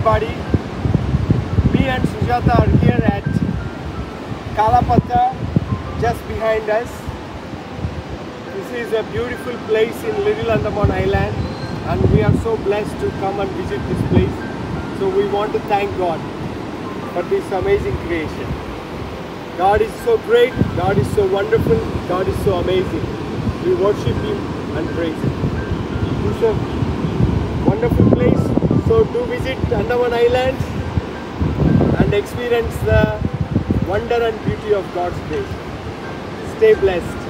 Buddy, me and Sujata are here at Kalapatta, just behind us. This is a beautiful place in Little Andaman Island, and we are so blessed to come and visit this place. So we want to thank God for this amazing creation. God is so great, God is so wonderful, God is so amazing. We worship Him and praise Him. It's a wonderful place. So do visit Andaman Islands and experience the wonder and beauty of God's grace. Stay blessed.